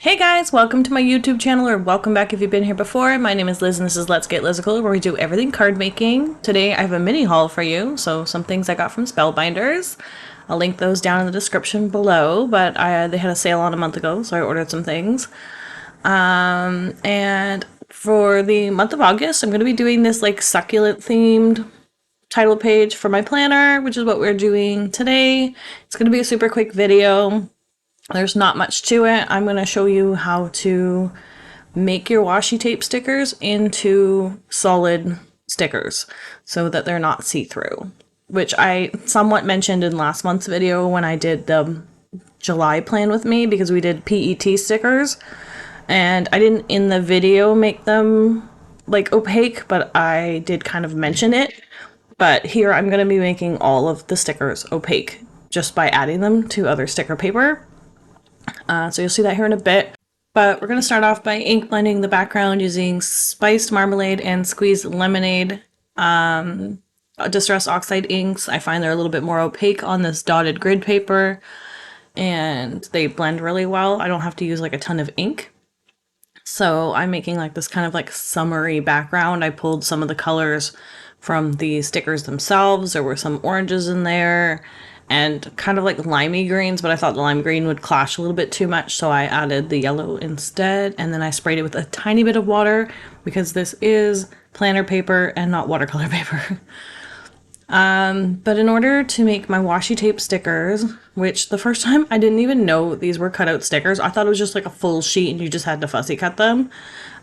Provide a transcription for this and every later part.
Hey guys, welcome to my YouTube channel, or welcome back if you've been here before. My name is Liz and this is Let's Get Lizical, where we do everything card making. Today I have a mini haul for you, so some things I got from Spellbinders. I'll link those down in the description below, but they had a sale on a month ago, so I ordered some things. And for the month of August, I'm going to be doing this like succulent themed title page for my planner, which is what we're doing today. It's going to be a super quick video. There's not much to it. I'm going to show you how to make your washi tape stickers into solid stickers so that they're not see-through, which I somewhat mentioned in last month's video when I did the July plan with me, because we did PET stickers and I didn't in the video make them like opaque, but I did kind of mention it. But here I'm going to be making all of the stickers opaque just by adding them to other sticker paper. So you'll see that here in a bit. But we're going to start off by ink blending the background using spiced marmalade and squeezed lemonade distress oxide inks. I find they're a little bit more opaque on this dotted grid paper, and they blend really well. I don't have to use like a ton of ink. So I'm making like this kind of like summery background. I pulled some of the colors from the stickers themselves. There were some oranges in there and kind of like limey greens, but I thought the lime green would clash a little bit too much, so I added the yellow instead, and then I sprayed it with a tiny bit of water because this is planner paper and not watercolor paper. But in order to make my washi tape stickers, which the first time I didn't even know these were cutout stickers, I thought it was just like a full sheet and you just had to fussy cut them.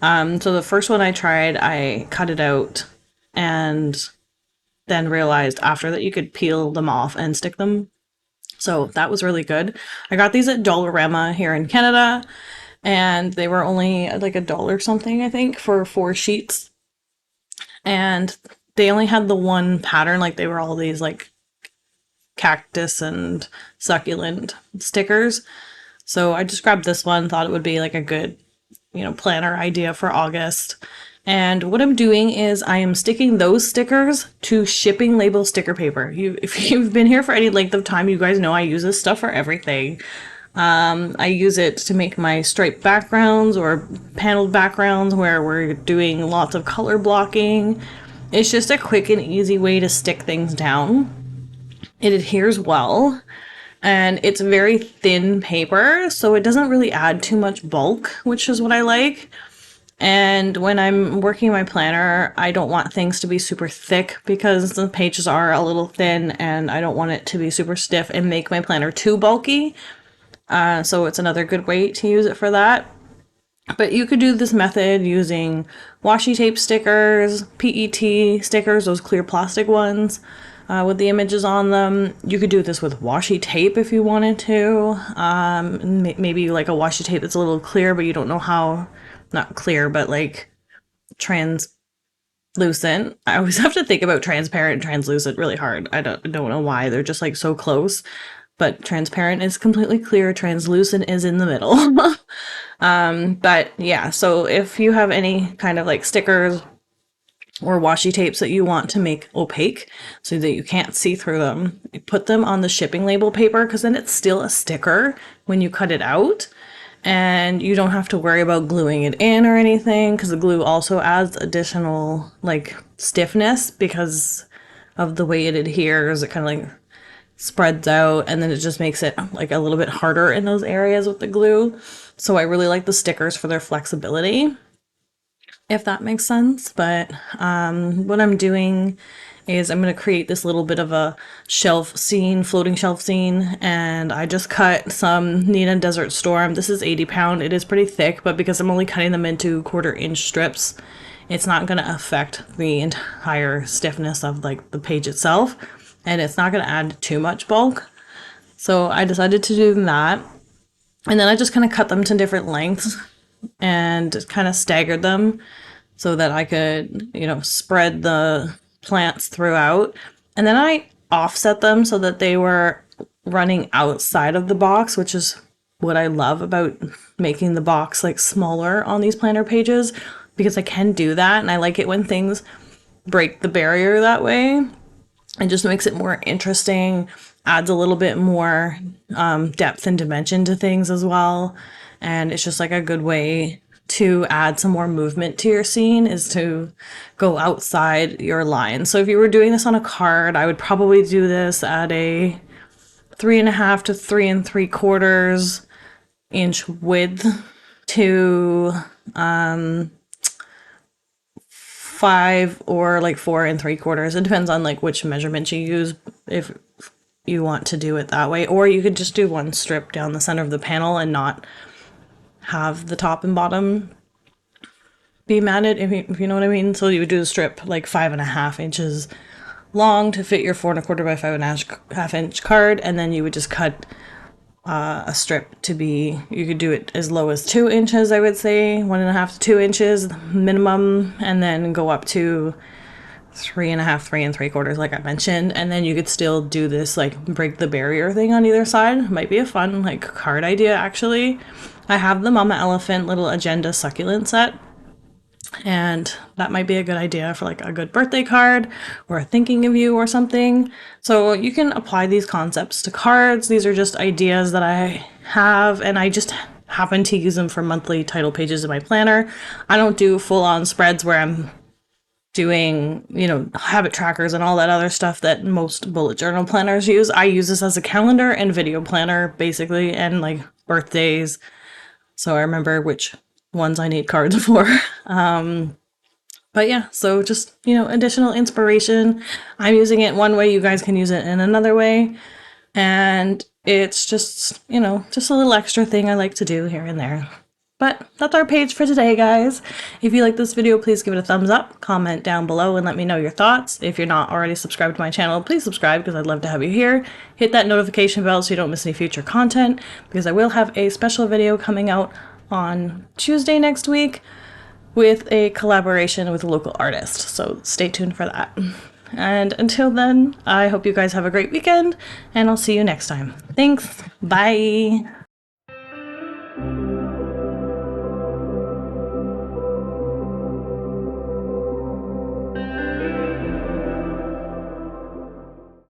So the first one I tried, I cut it out and then realized after that you could peel them off and stick them. So that was really good. I got these at Dollarama here in Canada, and they were only like $1 something, I think, for 4 sheets. And they only had the one pattern, like they were all these like cactus and succulent stickers. So I just grabbed this one, thought it would be like a good, planner idea for August. And what I'm doing is I am sticking those stickers to shipping label sticker paper. If you've been here for any length of time, you guys know I use this stuff for everything. I use it to make my striped backgrounds or paneled backgrounds where we're doing lots of color blocking. It's just a quick and easy way to stick things down. It adheres well, and it's very thin paper, so it doesn't really add too much bulk, which is what I like. And when I'm working my planner, I don't want things to be super thick because the pages are a little thin, and I don't want it to be super stiff and make my planner too bulky. So it's another good way to use it for that. But you could do this method using washi tape stickers, PET stickers, those clear plastic ones with the images on them. You could do this with washi tape if you wanted to. Maybe like a washi tape that's a little clear, but you don't know how. Not clear, but like translucent. I always have to think about transparent and translucent really hard. I don't know why. They're just like so close. But transparent is completely clear. Translucent is in the middle. But yeah, so if you have any kind of like stickers or washi tapes that you want to make opaque so that you can't see through them, you put them on the shipping label paper, because then it's still a sticker when you cut it out. And you don't have to worry about gluing it in or anything, because the glue also adds additional like stiffness because of the way it adheres. It kind of like spreads out, and then it just makes it like a little bit harder in those areas with the glue. So I really like the stickers for their flexibility, if that makes sense. But what I'm doing is I'm going to create this little bit of a shelf scene, floating shelf scene, and I just cut some Nina Desert Storm. This is 80 pound. It is pretty thick, but because I'm only cutting them into 1/4 inch strips, it's not going to affect the entire stiffness of like the page itself, and it's not going to add too much bulk. So I decided to do that, and then I just kind of cut them to different lengths and kind of staggered them so that I could, spread the plants throughout. And then I offset them so that they were running outside of the box, which is what I love about making the box like smaller on these planner pages, because I can do that, and I like it when things break the barrier that way. It just makes it more interesting, adds a little bit more depth and dimension to things as well. And it's just like a good way to add some more movement to your scene is to go outside your line. So if you were doing this on a card, I would probably do this at a 3.5 to 3 3/4 inch width to 5 or like 4 3/4. It depends on like which measurement you use if you want to do it that way. Or you could just do one strip down the center of the panel and not have the top and bottom be matted, if you know what I mean. So you would do the strip like 5.5 inches long to fit your 4 1/4 by 5.5 inch card, and then you would just cut a strip to be, you could do it as low as 2 inches, I would say 1.5 to 2 inches minimum, and then go up to 3.5, 3 3/4, like I mentioned. And then you could still do this like break the barrier thing on either side. Might be a fun like card idea actually. I have the Mama Elephant little agenda succulent set, and that might be a good idea for like a good birthday card or a thinking of you or something. So you can apply these concepts to cards. These are just ideas that I have, and I just happen to use them for monthly title pages in my planner. I don't do full-on spreads where I'm doing, you know, habit trackers and all that other stuff that most bullet journal planners use. I use this as a calendar and video planner basically, and like birthdays, so I remember which ones I need cards for. But yeah, so just, you know, additional inspiration. I'm using it one way, you guys can use it in another way. And it's just, you know, just a little extra thing I like to do here and there. But that's our page for today, guys. If you like this video, please give it a thumbs up, comment down below, and let me know your thoughts. If you're not already subscribed to my channel, please subscribe because I'd love to have you here. Hit that notification bell so you don't miss any future content, because I will have a special video coming out on Tuesday next week with a collaboration with a local artist. So stay tuned for that. And until then, I hope you guys have a great weekend, and I'll see you next time. Thanks. Bye.